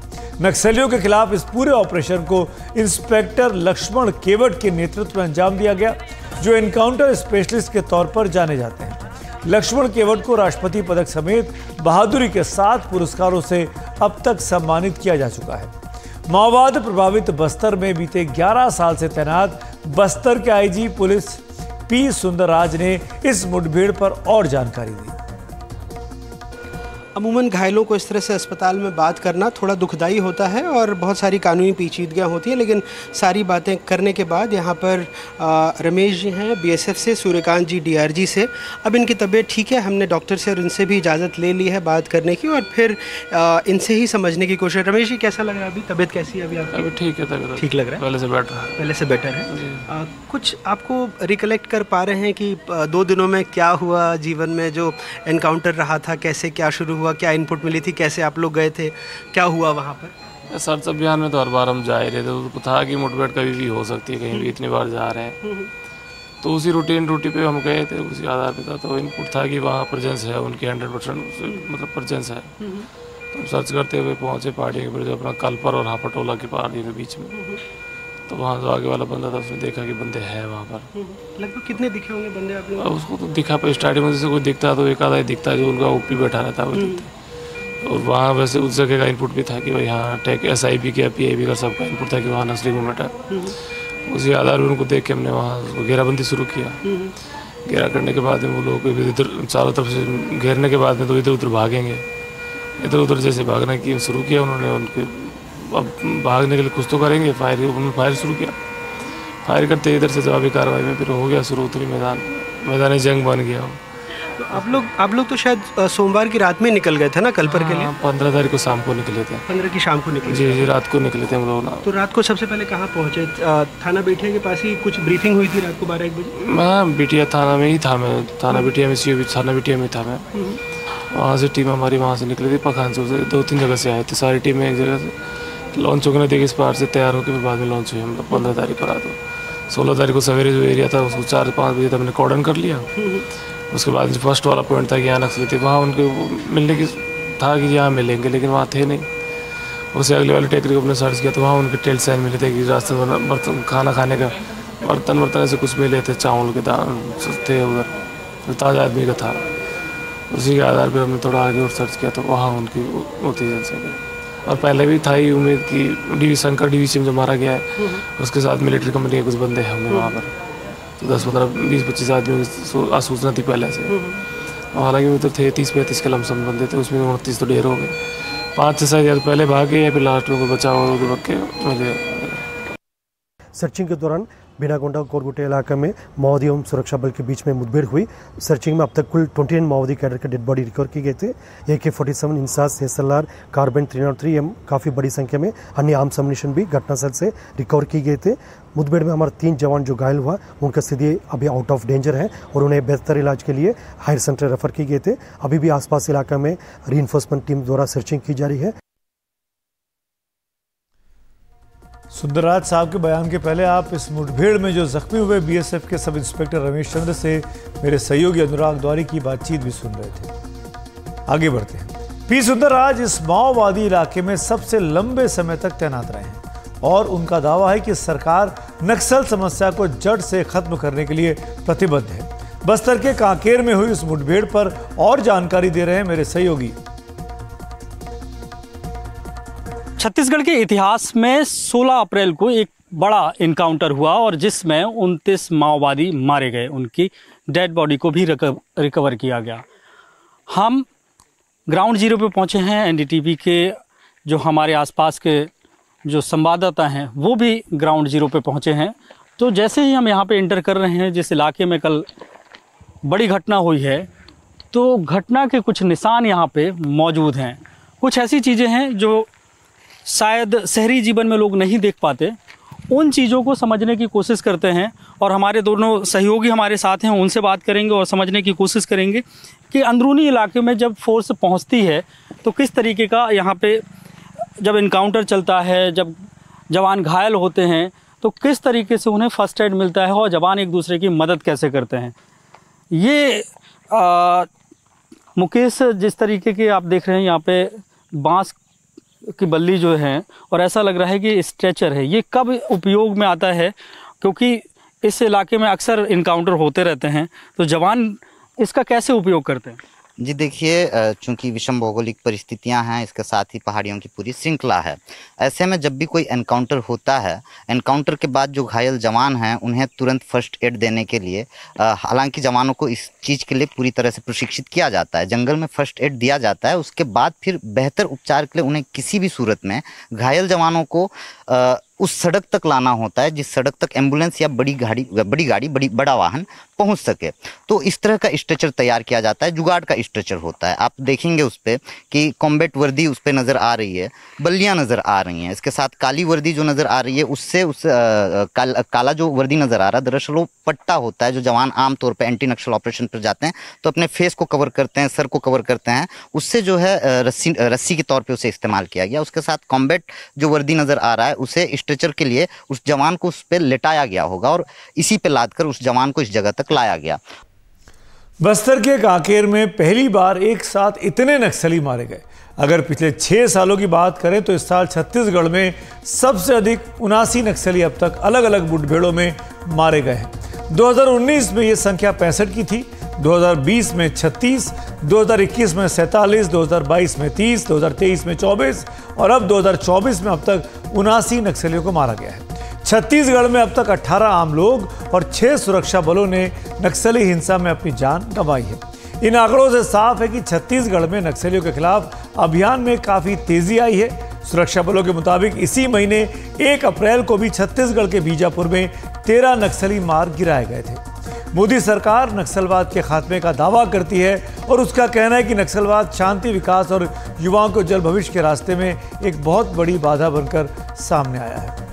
नक्सलियों के खिलाफ इस पूरे ऑपरेशन को इंस्पेक्टर लक्ष्मण केवट के नेतृत्व में अंजाम दिया गया, जो एनकाउंटर स्पेशलिस्ट के तौर पर जाने जाते हैं। लक्ष्मण केवट को राष्ट्रपति पदक समेत बहादुरी के 7 पुरस्कारों से अब तक सम्मानित किया जा चुका है। माओवाद प्रभावित बस्तर में बीते 11 साल से तैनात बस्तर के आईजी पुलिस पी सुंदरराज ने इस मुठभेड़ पर और जानकारी दी। अमूमन घायलों को इस तरह से अस्पताल में बात करना थोड़ा दुखदाई होता है और बहुत सारी कानूनी पेचीदगियाँ होती हैं, लेकिन सारी बातें करने के बाद यहाँ पर रमेश जी हैं बीएसएफ से, सूर्यकांत जी डीआरजी से। अब इनकी तबीयत ठीक है, हमने डॉक्टर से और इनसे भी इजाज़त ले ली है बात करने की और फिर इनसे ही समझने की कोशिश। रमेश जी कैसा लग रहा है अभी, तबीयत कैसी है अभी आपकी? अभी ठीक है, तबीयत ठीक लग रहा है, पहले से बेटर है। कुछ आपको रिकलेक्ट कर पा रहे हैं कि 2 दिनों में क्या हुआ जीवन में, जो एनकाउंटर रहा था, कैसे क्या शुरू हुआ, क्या इनपुट मिली थी, कैसे आप लोग गए थे, क्या हुआ वहाँ पर? सर्च अभियान में तो हर बार हम जा ही रहे थे, तो था कि मुठभेड़ कभी भी हो सकती है, कहीं भी इतनी बार जा रहे हैं, तो उसी रूटी पे हम गए थे, उसी आधार पे था। तो इनपुट था कि वहाँ प्रेजेंस है उनकी 100% मतलब प्रेजेंस है। तो हम सर्च करते हुए पहुँचे पहाड़ी के ब्रिज अपना कलपर और हापटोला की पहाड़ी के बीच में। तो वहाँ जो आगे वाला बंदा था उसने देखा कि बंदे हैं वहाँ पर। लगभग कितने दिखे होंगे बंदे आपने? उसको तो दिखा पर स्टार्टिंग में जैसे कोई दिखता तो एक आधा ही दिखता है, जो उनका ओपी बैठा रहता है वो दिखता। और वहाँ वैसे उस जगह का इनपुट भी था कि भाई हाँ टेक SIB का PIB का सबका इनपुट था कि वहाँ नस्ली मूवमेंट है। उसी आधार पर उनको देख के हमने वहाँ उसको घेराबंदी शुरू किया। घेरा करने के बाद में वो लोग इधर चारों तरफ से घेरने के बाद में तो इधर उधर भागेंगे, इधर उधर जैसे भागना की शुरू किया उन्होंने। उनके अब भागने के लिए कुछ तो करेंगे, उन्होंने फायर शुरू किया। फायर करते इधर से जवाबी कार्रवाई में फिर हो गया शुरू, उतरी मैदानी जंग बन गया। तो आप लोग तो शायद सोमवार की रात में निकल गए थे ना कलपर के लिए? 15 तारीख को शाम को निकले थे। 15 की शाम को निकले? जी रात को निकले थे हम लोग ना। तो रात को सबसे पहले कहाँ पहुँचे? थाना बिटिया के पास ही कुछ ब्रीफिंग हुई थी रात को 12-1 बजे? मैं बिटिया थाना में ही था, मैं थाना बिटिया में थाना बिटिया में था मैं। वहाँ से टीम हमारी वहाँ से निकली थी, पखानसुर से 2-3 जगह से आए थे, सारी टीमें एक जगह से। लॉन्च होकर देखिए इस पार से तैयार होकर फिर बाद में लॉन्च हुई हम लोग 15 तारीख को रात को। 16 तारीख को सवेरे जो एरिया था उसको 4-5 बजे तक हमने कॉर्डन कर लिया। उसके बाद फर्स्ट वाला पॉइंट था कि यहाँ नक्सली थे, वहाँ उनके मिलने की था कि यहाँ मिलेंगे, लेकिन वहाँ थे नहीं। उससे अगले वाले टेकरी को हमने सर्च किया तो वहाँ उनके टेल साइन मिले थे कि रास्ते में बर्तन खाना खाने का बर्तन ऐसे कुछ मिले थे, चावल के दान थे उधर, ताज़ा आदमी का था। उसी के आधार पर हमने थोड़ा आगे और सर्च किया तो वहाँ उनकी होती जनसंख्या। और पहले भी था ही उम्मीद कि शंकर DVC जो मारा गया है उसके साथ मिलिट्री कंपनी के कुछ बंदे हैं होंगे वहाँ पर। तो 10-15-20-25 आदमी की सूचना थी पहले से। हालांकि उधर थे 30-35 के लमसम बंदे थे, उसमें 29 तो ढेर हो गए। 5-6 यार पहले भागे या फिर लास्ट में कोई बचा हुआ उधर के मिले। सर्चिंग के दौरान बिनागोंडा कोरगुटे इलाके में माओवादी एवं सुरक्षा बल के बीच में मुठभेड़ हुई। सर्चिंग में अब तक कुल 29 माओवादी कैडर के डेड बॉडी रिकवर की गए थे। AK-47 इंसास SLR कार्बाइन 303 एवं काफ़ी बड़ी संख्या में अन्य आर्म्स अम्युनिशन भी घटनास्थल से रिकवर की गए थे। मुठभेड़ में हमारे 3 जवान जो घायल हुआ उनका स्थिति अभी आउट ऑफ डेंजर है और उन्हें बेहतर इलाज के लिए हायर सेंटर रेफर किए गए थे। अभी भी आसपास इलाका में रीइंफोर्समेंट टीम द्वारा सर्चिंग की जा रही है। सुंदरराज साहब के बयान के पहले आप इस मुठभेड़ में जो जख्मी हुए BSF के सब इंस्पेक्टर रमेश चंद्र से मेरे सहयोगी अनुराग द्वारी की बातचीत भी सुन रहे थे। आगे बढ़ते हैं। पी सुंदरराज इस माओवादी इलाके में सबसे लंबे समय तक तैनात रहे हैं और उनका दावा है कि सरकार नक्सल समस्या को जड़ से खत्म करने के लिए प्रतिबद्ध है। बस्तर के कांकेर में हुई इस मुठभेड़ पर और जानकारी दे रहे हैं मेरे सहयोगी। छत्तीसगढ़ के इतिहास में 16 अप्रैल को एक बड़ा इनकाउंटर हुआ और जिसमें 29 माओवादी मारे गए, उनकी डेड बॉडी को भी रिकवर किया गया। हम ग्राउंड जीरो पे पहुंचे हैं। NDTV के जो हमारे आसपास के जो संवाददाता हैं वो भी ग्राउंड जीरो पे पहुंचे हैं। तो जैसे ही हम यहाँ पे एंटर कर रहे हैं, जिस इलाके में कल बड़ी घटना हुई है, तो घटना के कुछ निशान यहाँ पे मौजूद हैं। कुछ ऐसी चीज़ें हैं जो शायद शहरी जीवन में लोग नहीं देख पाते, उन चीज़ों को समझने की कोशिश करते हैं और हमारे दोनों सहयोगी हमारे साथ हैं, उनसे बात करेंगे और समझने की कोशिश करेंगे कि अंदरूनी इलाके में जब फोर्स पहुंचती है तो किस तरीके का यहाँ पे जब इनकाउंटर चलता है, जब जवान घायल होते हैं तो किस तरीके से उन्हें फर्स्ट एड मिलता है और जवान एक दूसरे की मदद कैसे करते हैं। ये मुकेश, जिस तरीके के आप देख रहे हैं यहाँ पे बांस की बल्ली जो है, और ऐसा लग रहा है कि स्ट्रेचर है, ये कब उपयोग में आता है? क्योंकि इस इलाके में अक्सर इनकाउंटर होते रहते हैं, तो जवान इसका कैसे उपयोग करते हैं? जी देखिए, चूंकि विषम भौगोलिक परिस्थितियां हैं, इसके साथ ही पहाड़ियों की पूरी श्रृंखला है, ऐसे में जब भी कोई एनकाउंटर होता है, एनकाउंटर के बाद जो घायल जवान हैं उन्हें तुरंत फर्स्ट एड देने के लिए, हालांकि जवानों को इस चीज़ के लिए पूरी तरह से प्रशिक्षित किया जाता है, जंगल में फर्स्ट एड दिया जाता है। उसके बाद फिर बेहतर उपचार के लिए उन्हें किसी भी सूरत में घायल जवानों को उस सड़क तक लाना होता है जिस सड़क तक एम्बुलेंस या बड़ा वाहन पहुंच सके। तो इस तरह का स्ट्रेचर तैयार किया जाता है, जुगाड़ का स्ट्रेचर होता है। आप देखेंगे उस पर कि कॉम्बैट वर्दी उस पर नज़र आ रही है, बल्लियां नज़र आ रही हैं, इसके साथ काली वर्दी जो नज़र आ रही है, उससे काला जो वर्दी नज़र आ रहा है, दरअसल वो पट्टा होता है जो जवान आमतौर पर एंटी नक्सल ऑपरेशन पर जाते हैं तो अपने फेस को कवर करते हैं, सर को कवर करते हैं, उससे जो है रस्सी के तौर पर उसे इस्तेमाल किया गया। उसके साथ कॉम्बैट जो वर्दी नज़र आ रहा है उसे स्ट्रेचर के लिए उस जवान को उस पर लेटाया गया होगा और इसी पे लादकर उस जवान को इस जगह तक लाया गया। बस्तर के कांकेर में पहली बार एक साथ इतने नक्सली मारे गए। अगर पिछले 6 सालों की बात करें तो इस साल छत्तीसगढ़ में सबसे अधिक 79 नक्सली अब तक अलग अलग मुठभेड़ों में मारे गए हैं। 2019 में यह संख्या 65 की थी, 2020 में 36, 2021 में 47, 2022 में 30, 2023 में 24 और अब 2024 में अब तक 79 नक्सलियों को मारा गया है। छत्तीसगढ़ में अब तक 18 आम लोग और 6 सुरक्षा बलों ने नक्सली हिंसा में अपनी जान गंवाई है। इन आंकड़ों से साफ है कि छत्तीसगढ़ में नक्सलियों के खिलाफ अभियान में काफी तेजी आई है। सुरक्षा बलों के मुताबिक इसी महीने 1 अप्रैल को भी छत्तीसगढ़ के बीजापुर में 13 नक्सली मार गिराए गए थे। मोदी सरकार नक्सलवाद के खात्मे का दावा करती है और उसका कहना है कि नक्सलवाद शांति, विकास और युवाओं के उज्जवल भविष्य के रास्ते में एक बहुत बड़ी बाधा बनकर सामने आया है।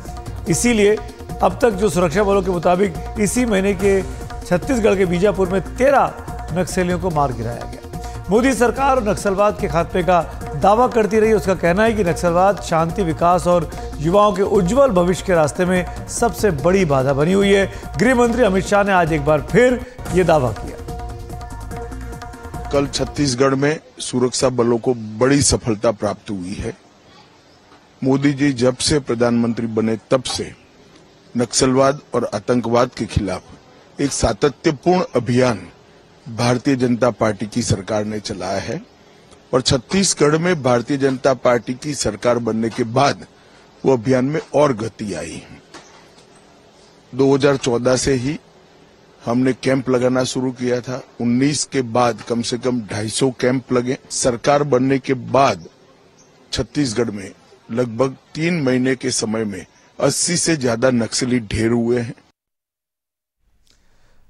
इसीलिए अब तक जो सुरक्षा बलों के मुताबिक इसी महीने के छत्तीसगढ़ के बीजापुर में 13 नक्सलियों को मार गिराया गया। मोदी सरकार नक्सलवाद के खात्मे का दावा करती रही। उसका कहना है कि नक्सलवाद शांति, विकास और युवाओं के उज्जवल भविष्य के रास्ते में सबसे बड़ी बाधा बनी हुई है। गृह मंत्री अमित शाह ने आज एक बार फिर ये दावा किया। कल छत्तीसगढ़ में सुरक्षा बलों को बड़ी सफलता प्राप्त हुई है। मोदी जी जब से प्रधानमंत्री बने तब से नक्सलवाद और आतंकवाद के खिलाफ एक सातत्यपूर्ण अभियान भारतीय जनता पार्टी की सरकार ने चलाया है और छत्तीसगढ़ में भारतीय जनता पार्टी की सरकार बनने के बाद वो अभियान में और गति आई। 2014 से ही हमने कैंप लगाना शुरू किया था। 19 के बाद कम से कम 250 कैंप लगे। सरकार बनने के बाद छत्तीसगढ़ में लगभग 3 महीने के समय में 80 से ज्यादा नक्सली ढेर हुए हैं।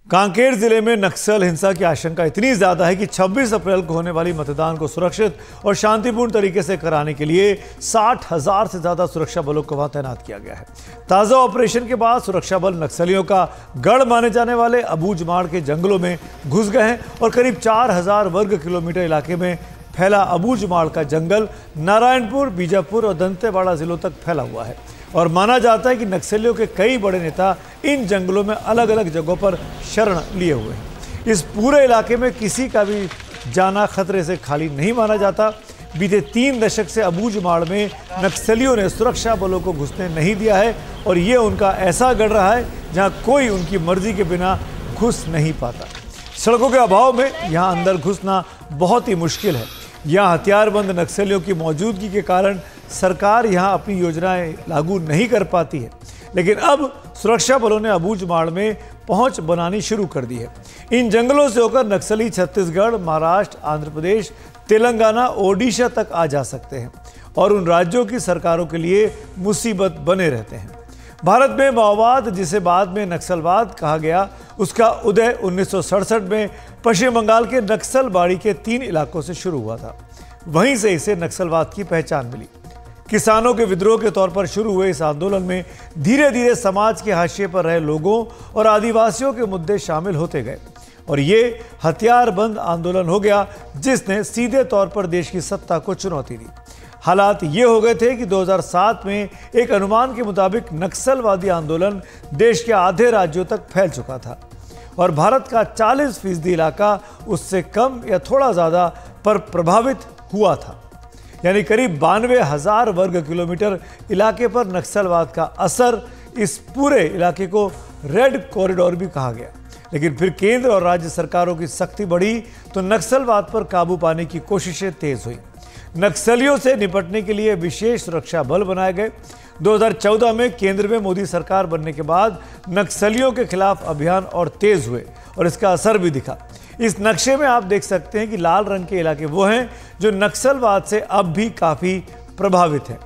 कांकेर जिले में नक्सल हिंसा की आशंका इतनी ज्यादा है कि 26 अप्रैल को होने वाली मतदान को सुरक्षित और शांतिपूर्ण तरीके से कराने के लिए 60,000 से ज्यादा सुरक्षा बलों को वहां तैनात किया गया है। ताजा ऑपरेशन के बाद सुरक्षा बल नक्सलियों का गढ़ माने जाने वाले अबूझमाड़ के जंगलों में घुस गए हैं और करीब 4,000 वर्ग किलोमीटर इलाके में फैला अबूझमाड़ का जंगल नारायणपुर, बीजापुर और दंतेवाड़ा जिलों तक फैला हुआ है और माना जाता है कि नक्सलियों के कई बड़े नेता इन जंगलों में अलग अलग जगहों पर शरण लिए हुए हैं। इस पूरे इलाके में किसी का भी जाना खतरे से खाली नहीं माना जाता। बीते 3 दशक से अबूझमाड़ में नक्सलियों ने सुरक्षा बलों को घुसने नहीं दिया है और ये उनका ऐसा गढ़ रहा है जहां कोई उनकी मर्जी के बिना घुस नहीं पाता। सड़कों के अभाव में यहाँ अंदर घुसना बहुत ही मुश्किल है। यहाँ हथियारबंद नक्सलियों की मौजूदगी के कारण सरकार यहाँ अपनी योजनाएं लागू नहीं कर पाती है, लेकिन अब सुरक्षा बलों ने अबूझमाड़ में पहुंच बनानी शुरू कर दी है। इन जंगलों से होकर नक्सली छत्तीसगढ़, महाराष्ट्र, आंध्र प्रदेश, तेलंगाना, ओडिशा तक आ जा सकते हैं और उन राज्यों की सरकारों के लिए मुसीबत बने रहते हैं। भारत में माओवाद, जिसे बाद में नक्सलवाद कहा गया, उसका उदय 1967 में पश्चिम बंगाल के नक्सलबाड़ी के 3 इलाकों से शुरू हुआ था। वहीं से इसे नक्सलवाद की पहचान मिली। किसानों के विद्रोह के तौर पर शुरू हुए इस आंदोलन में धीरे धीरे समाज के हाशिए पर रहे लोगों और आदिवासियों के मुद्दे शामिल होते गए और ये हथियारबंद आंदोलन हो गया जिसने सीधे तौर पर देश की सत्ता को चुनौती दी। हालात ये हो गए थे कि 2007 में एक अनुमान के मुताबिक नक्सलवादी आंदोलन देश के आधे राज्यों तक फैल चुका था और भारत का 40% इलाका उससे कम या थोड़ा ज़्यादा पर प्रभावित हुआ था। यानी करीब 92,000 वर्ग किलोमीटर इलाके पर नक्सलवाद का असर, इस पूरे इलाके को रेड कॉरिडोर भी कहा गया। लेकिन फिर केंद्र और राज्य सरकारों की सख्ती बढ़ी तो नक्सलवाद पर काबू पाने की कोशिशें तेज हुई। नक्सलियों से निपटने के लिए विशेष सुरक्षा बल बनाए गए। 2014 में केंद्र में मोदी सरकार बनने के बाद नक्सलियों के खिलाफ अभियान और तेज हुए और इसका असर भी दिखा। इस नक्शे में आप देख सकते हैं कि लाल रंग के इलाके वो हैं जो नक्सलवाद से अब भी काफ़ी प्रभावित हैं।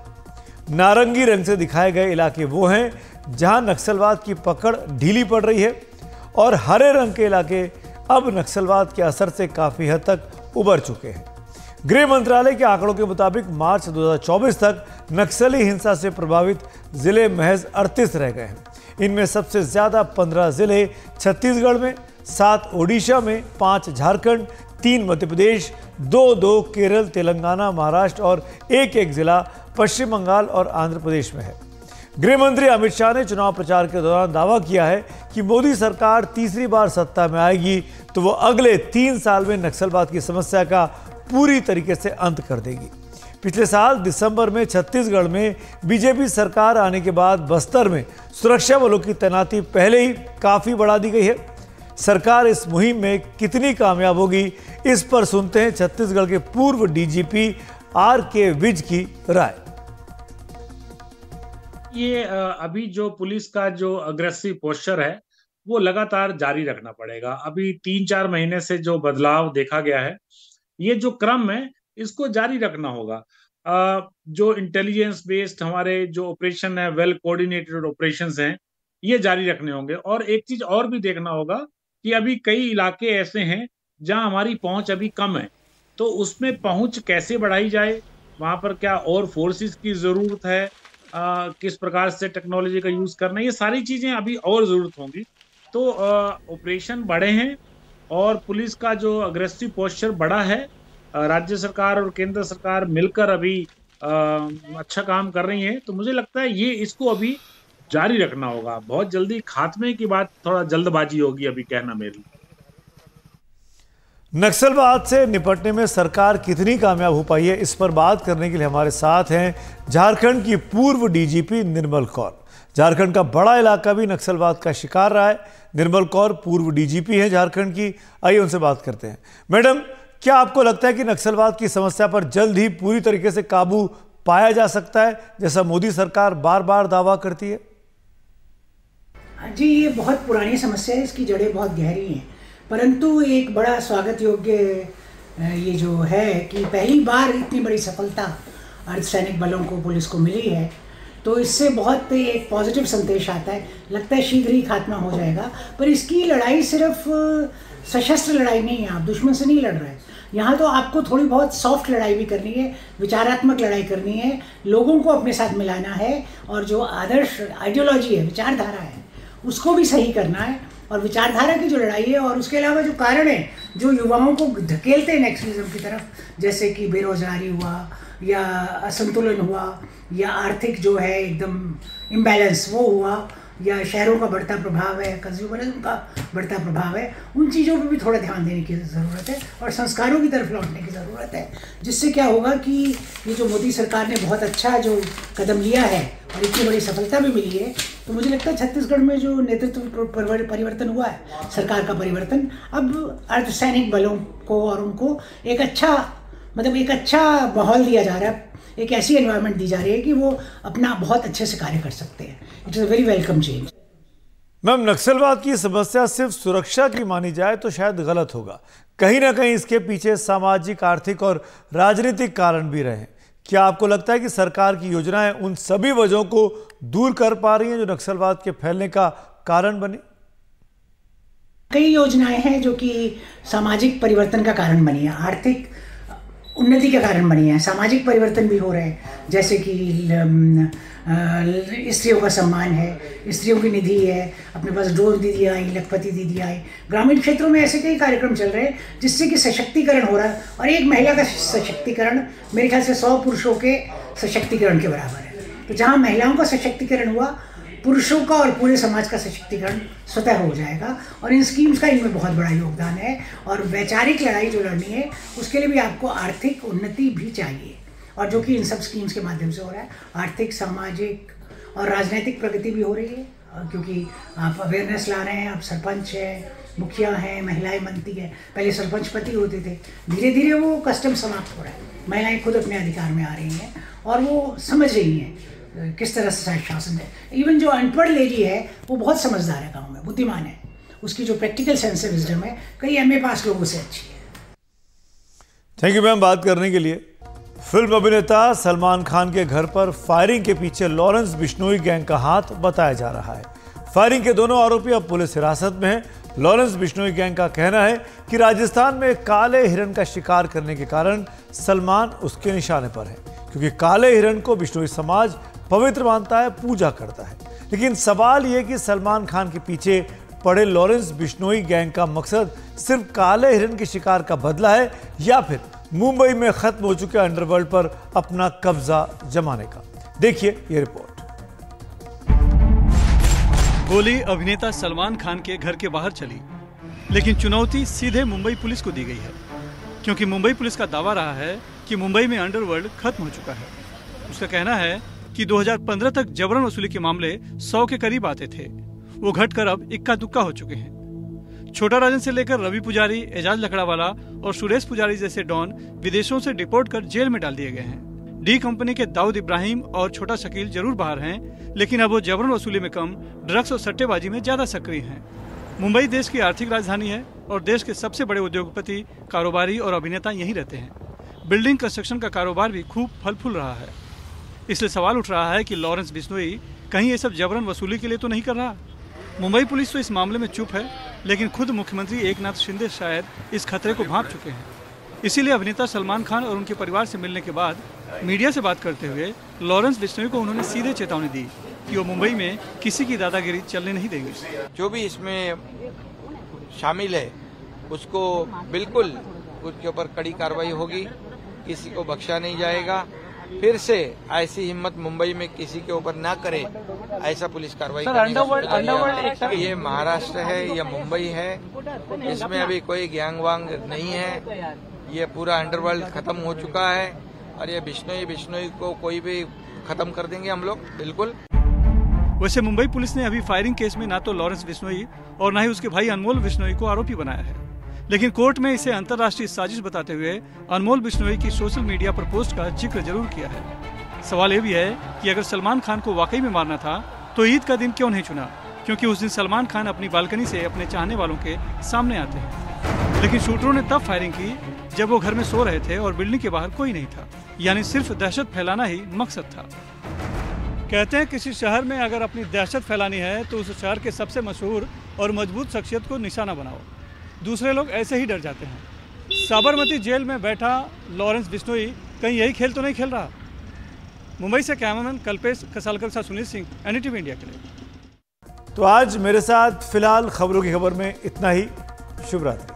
नारंगी रंग से दिखाए गए इलाके वो हैं जहां नक्सलवाद की पकड़ ढीली पड़ रही है और हरे रंग के इलाके अब नक्सलवाद के असर से काफ़ी हद तक उबर चुके हैं। गृह मंत्रालय के आंकड़ों के मुताबिक मार्च 2024 तक नक्सली हिंसा से प्रभावित जिले महज 38 रह गए हैं। इनमें सबसे ज़्यादा 15 जिले छत्तीसगढ़ में, 7 ओडिशा में, 5 झारखंड, 3 मध्य प्रदेश, 2 केरल, तेलंगाना, महाराष्ट्र और एक जिला पश्चिम बंगाल और आंध्र प्रदेश में है। गृह मंत्री अमित शाह ने चुनाव प्रचार के दौरान दावा किया है कि मोदी सरकार तीसरी बार सत्ता में आएगी तो वो अगले 3 साल में नक्सलवाद की समस्या का पूरी तरीके से अंत कर देगी। पिछले साल दिसंबर में छत्तीसगढ़ में बीजेपी सरकार आने के बाद बस्तर में सुरक्षा बलों की तैनाती पहले ही काफ़ी बढ़ा दी गई है। सरकार इस मुहिम में कितनी कामयाब होगी, इस पर सुनते हैं छत्तीसगढ़ के पूर्व डीजीपी RK विज की राय। ये अभी जो पुलिस का जो अग्रेसिव पोस्चर है वो लगातार जारी रखना पड़ेगा। अभी 3-4 महीने से जो बदलाव देखा गया है, ये जो क्रम है इसको जारी रखना होगा। जो इंटेलिजेंस बेस्ड हमारे जो ऑपरेशन है, वेल कोऑर्डिनेटेड ऑपरेशंस हैं, ये जारी रखने होंगे। और एक चीज और भी देखना होगा कि अभी कई इलाके ऐसे हैं जहां हमारी पहुंच अभी कम है, तो उसमें पहुंच कैसे बढ़ाई जाए, वहां पर क्या और फोर्सेस की जरूरत है, किस प्रकार से टेक्नोलॉजी का यूज करना, ये सारी चीजें अभी और जरूरत होंगी। तो ऑपरेशन बड़े हैं और पुलिस का जो अग्रेसिव पोस्चर बड़ा है। राज्य सरकार और केंद्र सरकार मिलकर अभी अच्छा काम कर रही है। तो मुझे लगता है ये इसको अभी जारी रखना होगा। बहुत जल्दी खात्मे की बात थोड़ा जल्दबाजी होगी अभी कहना मेरे लिए। नक्सलवाद से निपटने में सरकार कितनी कामयाब हो पाई है, इस पर बात करने के लिए हमारे साथ हैं झारखंड की पूर्व डीजीपी निर्मल कौर। झारखंड का बड़ा इलाका भी नक्सलवाद का शिकार रहा है। निर्मल कौर पूर्व डीजीपी हैं झारखंड की। आइए उनसे बात करते हैं। मैडम, क्या आपको लगता है कि नक्सलवाद की समस्या पर जल्द ही पूरी तरीके से काबू पाया जा सकता है, जैसा मोदी सरकार बार बार दावा करती है? जी, ये बहुत पुरानी समस्या है, इसकी जड़ें बहुत गहरी हैं। परंतु एक बड़ा स्वागत योग्य ये जो है कि पहली बार इतनी बड़ी सफलता अर्धसैनिक बलों को, पुलिस को मिली है, तो इससे बहुत एक पॉजिटिव संदेश आता है। लगता है शीघ्र ही खात्मा हो जाएगा। पर इसकी लड़ाई सिर्फ सशस्त्र लड़ाई नहीं है, आप दुश्मन से नहीं लड़ रहे हैं। यहाँ तो आपको थोड़ी बहुत सॉफ्ट लड़ाई भी करनी है, विचारात्मक लड़ाई करनी है, लोगों को अपने साथ मिलाना है और जो आदर्श आइडियोलॉजी है, विचारधारा है, उसको भी सही करना है। और विचारधारा की जो लड़ाई है और उसके अलावा जो कारण है जो युवाओं को धकेलते हैं नेक्सलिज्म की तरफ, जैसे कि बेरोजगारी हुआ या असंतुलन हुआ या आर्थिक जो है एकदम इम्बैलेंस वो हुआ या शहरों का बढ़ता प्रभाव है, कंज्यूमरिज्म का बढ़ता प्रभाव है, उन चीज़ों पर भी थोड़ा ध्यान देने की ज़रूरत है और संस्कारों की तरफ लौटने की ज़रूरत है। जिससे क्या होगा कि ये जो मोदी सरकार ने बहुत अच्छा जो कदम लिया है और इतनी बड़ी सफलता भी मिली है, तो मुझे लगता है छत्तीसगढ़ में जो नेतृत्व परिवर्तन हुआ है, सरकार का परिवर्तन, अब अर्धसैनिक बलों को और उनको एक अच्छा माहौल दिया जा रहा है, एक ऐसी एनवायरनमेंट दी जा रही है कि वो अपना बहुत अच्छे से कार्य कर सकते हैं। It is a very welcome change. Ma'am, नक्सलवाद की समस्या सिर्फ सुरक्षा की मानी जाए तो शायद गलत होगा। कहीं ना कहीं इसके पीछे सामाजिक, आर्थिक और राजनीतिक कारण भी रहे। क्या आपको लगता है कि सरकार की योजनाएं उन सभी वजहों को दूर कर पा रही हैं जो नक्सलवाद के फैलने का कारण बनी? कई योजनाएं हैं जो कि सामाजिक परिवर्तन का कारण बनी है, आर्थिक उन्नति के कारण बनी है, सामाजिक परिवर्तन भी हो रहे हैं। जैसे कि स्त्रियों का सम्मान है, स्त्रियों की निधि है, अपने पास ड्रोन दीदी आई, लखपति दीदी आई। ग्रामीण क्षेत्रों में ऐसे कई कार्यक्रम चल रहे हैं जिससे कि सशक्तिकरण हो रहा है, और एक महिला का सशक्तिकरण मेरे ख्याल से 100 पुरुषों के सशक्तिकरण के बराबर है। तो जहाँ महिलाओं का सशक्तिकरण हुआ, पुरुषों का और पूरे समाज का सशक्तिकरण स्वतः हो जाएगा। और इन स्कीम्स का इनमें बहुत बड़ा योगदान है। और वैचारिक लड़ाई जो लड़नी है उसके लिए भी आपको आर्थिक उन्नति भी चाहिए, और जो कि इन सब स्कीम्स के माध्यम से हो रहा है। आर्थिक, सामाजिक और राजनीतिक प्रगति भी हो रही है, क्योंकि आप अवेयरनेस ला रहे हैं। आप सरपंच हैं, मुखिया हैं, महिलाएं बनती है। पहले सरपंच पति होते थे, धीरे धीरे वो कस्टम समाप्त हो रहा है। महिलाएं खुद अपने अधिकार में आ रही हैं और वो समझ रही हैं किस तरह से शासन है। इवन जो अनपढ़ लेडी है वो बहुत समझदार है, गाँव में बुद्धिमान है, उसकी जो प्रैक्टिकल सेंस है, विजडम है, कई MA पास लोगों से अच्छी है। थैंक यू मैम बात करने के लिए। फिल्म अभिनेता सलमान खान के घर पर फायरिंग के पीछे लॉरेंस बिश्नोई गैंग का हाथ बताया जा रहा है। फायरिंग के दोनों आरोपी अब पुलिस हिरासत में हैं। लॉरेंस बिश्नोई गैंग का कहना है कि राजस्थान में काले हिरण का शिकार करने के कारण सलमान उसके निशाने पर है, क्योंकि काले हिरण को बिश्नोई समाज पवित्र मानता है, पूजा करता है। लेकिन सवाल यह कि सलमान खान के पीछे पड़े लॉरेंस बिश्नोई गैंग का मकसद सिर्फ काले हिरण के शिकार का बदला है, या फिर मुंबई में खत्म हो चुके अंडरवर्ल्ड पर अपना कब्जा जमाने का। देखिए ये रिपोर्ट। गोली अभिनेता सलमान खान के घर के बाहर चली, लेकिन चुनौती सीधे मुंबई पुलिस को दी गई है, क्योंकि मुंबई पुलिस का दावा रहा है कि मुंबई में अंडरवर्ल्ड खत्म हो चुका है। उसका कहना है कि 2015 तक जबरन वसूली के मामले 100 के करीब आते थे, वो घटकर अब इक्का दुक्का हो चुके हैं। छोटा राजन से लेकर रवि पुजारी, एजाज लकड़ावाला और सुरेश पुजारी जैसे डॉन विदेशों से डिपोर्ट कर जेल में डाल दिए गए हैं। डी कंपनी के दाऊद इब्राहिम और छोटा शकील जरूर बाहर हैं, लेकिन अब वो जबरन वसूली में कम, ड्रग्स और सट्टेबाजी में ज्यादा सक्रिय हैं। मुंबई देश की आर्थिक राजधानी है और देश के सबसे बड़े उद्योगपति, कारोबारी और अभिनेता यहीं रहते हैं। बिल्डिंग कंस्ट्रक्शन का कारोबार भी खूब फल फूल रहा है। इसलिए सवाल उठ रहा है कि लॉरेंस बिश्नोई कहीं ये सब जबरन वसूली के लिए तो नहीं कर रहा। मुंबई पुलिस तो इस मामले में चुप है, लेकिन खुद मुख्यमंत्री एकनाथ शिंदे शायद इस खतरे को भांप चुके हैं। इसीलिए अभिनेता सलमान खान और उनके परिवार से मिलने के बाद मीडिया से बात करते हुए लॉरेंस बिश्नोई को उन्होंने सीधे चेतावनी दी कि वो मुंबई में किसी की दादागिरी चलने नहीं देंगे। जो भी इसमें शामिल है उसको बिल्कुल उसके ऊपर कड़ी कार्रवाई होगी, किसी को बख्शा नहीं जाएगा। फिर से ऐसी हिम्मत मुंबई में किसी के ऊपर ना करे, ऐसा पुलिस कार्रवाई करेगी। ये महाराष्ट्र है या मुंबई है, इसमें अभी कोई गैंग वांग नहीं है। ये पूरा अंडरवर्ल्ड खत्म हो चुका है और ये बिश्नोई को कोई भी खत्म कर देंगे हम लोग, बिल्कुल। वैसे मुंबई पुलिस ने अभी फायरिंग केस में ना तो लॉरेंस बिश्नोई और ना ही उसके भाई अनमोल बिश्नोई को आरोपी बनाया है, लेकिन कोर्ट में इसे अंतर्राष्ट्रीय साजिश बताते हुए अनमोल बिश्नोई की सोशल मीडिया पर पोस्ट का जिक्र जरूर किया है। सवाल ये भी है कि अगर सलमान खान को वाकई में मारना था तो ईद का दिन क्यों नहीं चुना, क्योंकि उस दिन सलमान खान अपनी बालकनी से अपने चाहने वालों के सामने आते हैं। लेकिन शूटरों ने तब फायरिंग की जब वो घर में सो रहे थे और बिल्डिंग के बाहर कोई नहीं था, यानी सिर्फ दहशत फैलाना ही मकसद था। कहते हैं किसी शहर में अगर अपनी दहशत फैलानी है तो उस शहर के सबसे मशहूर और मजबूत शख्सियत को निशाना बनाओ, दूसरे लोग ऐसे ही डर जाते हैं। साबरमती जेल में बैठा लॉरेंस बिश्नोई कहीं यही खेल तो नहीं खेल रहा। मुंबई से कैमरामैन कल्पेश कसालकर के साथ सुनील सिंह, NDTV इंडिया के लिए। तो आज मेरे साथ फिलहाल खबरों की खबर में इतना ही। शुभ रात्रि।